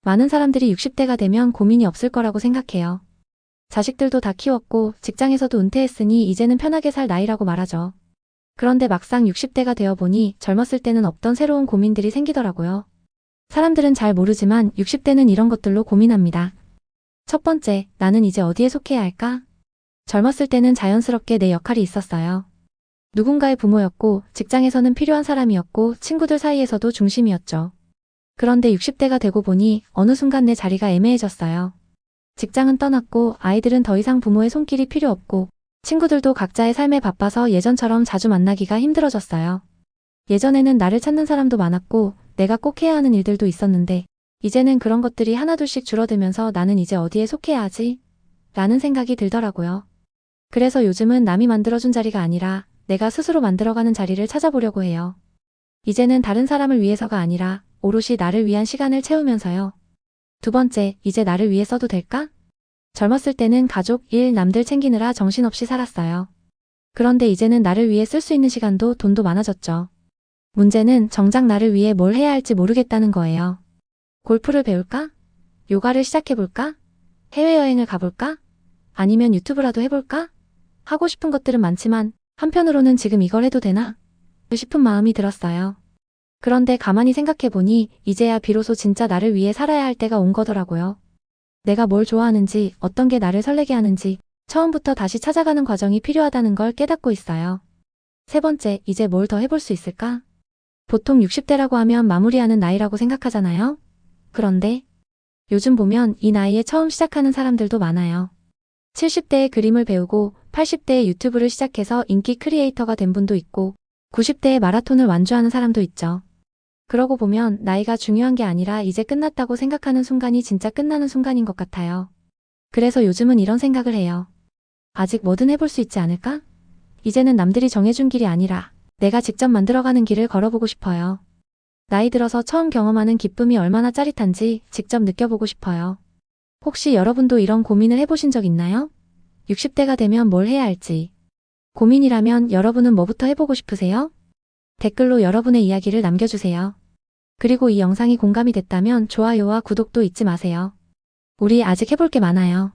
많은 사람들이 60대가 되면 고민이 없을 거라고 생각해요. 자식들도 다 키웠고 직장에서도 은퇴했으니 이제는 편하게 살 나이라고 말하죠. 그런데 막상 60대가 되어 보니 젊었을 때는 없던 새로운 고민들이 생기더라고요. 사람들은 잘 모르지만 60대는 이런 것들로 고민합니다. 첫 번째, 나는 이제 어디에 속해야 할까? 젊었을 때는 자연스럽게 내 역할이 있었어요. 누군가의 부모였고 직장에서는 필요한 사람이었고 친구들 사이에서도 중심이었죠. 그런데 60대가 되고 보니 어느 순간 내 자리가 애매해졌어요. 직장은 떠났고 아이들은 더 이상 부모의 손길이 필요 없고 친구들도 각자의 삶에 바빠서 예전처럼 자주 만나기가 힘들어졌어요. 예전에는 나를 찾는 사람도 많았고 내가 꼭 해야 하는 일들도 있었는데 이제는 그런 것들이 하나둘씩 줄어들면서 나는 이제 어디에 속해야 하지? 라는 생각이 들더라고요. 그래서 요즘은 남이 만들어준 자리가 아니라 내가 스스로 만들어가는 자리를 찾아보려고 해요. 이제는 다른 사람을 위해서가 아니라 오롯이 나를 위한 시간을 채우면서요. 두 번째, 이제 나를 위해 써도 될까? 젊었을 때는 가족, 일, 남들 챙기느라 정신없이 살았어요. 그런데 이제는 나를 위해 쓸 수 있는 시간도 돈도 많아졌죠. 문제는 정작 나를 위해 뭘 해야 할지 모르겠다는 거예요. 골프를 배울까? 요가를 시작해볼까? 해외여행을 가볼까? 아니면 유튜브라도 해볼까? 하고 싶은 것들은 많지만 한편으로는 지금 이걸 해도 되나? 싶은 마음이 들었어요. 그런데 가만히 생각해보니 이제야 비로소 진짜 나를 위해 살아야 할 때가 온 거더라고요. 내가 뭘 좋아하는지, 어떤 게 나를 설레게 하는지 처음부터 다시 찾아가는 과정이 필요하다는 걸 깨닫고 있어요. 세 번째, 이제 뭘 더 해볼 수 있을까? 보통 60대라고 하면 마무리하는 나이라고 생각하잖아요? 그런데 요즘 보면 이 나이에 처음 시작하는 사람들도 많아요. 70대에 그림을 배우고 80대에 유튜브를 시작해서 인기 크리에이터가 된 분도 있고 90대에 마라톤을 완주하는 사람도 있죠. 그러고 보면 나이가 중요한 게 아니라 이제 끝났다고 생각하는 순간이 진짜 끝나는 순간인 것 같아요. 그래서 요즘은 이런 생각을 해요. 아직 뭐든 해볼 수 있지 않을까? 이제는 남들이 정해준 길이 아니라 내가 직접 만들어가는 길을 걸어보고 싶어요. 나이 들어서 처음 경험하는 기쁨이 얼마나 짜릿한지 직접 느껴보고 싶어요. 혹시 여러분도 이런 고민을 해보신 적 있나요? 60대가 되면 뭘 해야 할지. 고민이라면 여러분은 뭐부터 해보고 싶으세요? 댓글로 여러분의 이야기를 남겨주세요. 그리고 이 영상이 공감이 됐다면 좋아요와 구독도 잊지 마세요. 우리 아직 해볼 게 많아요.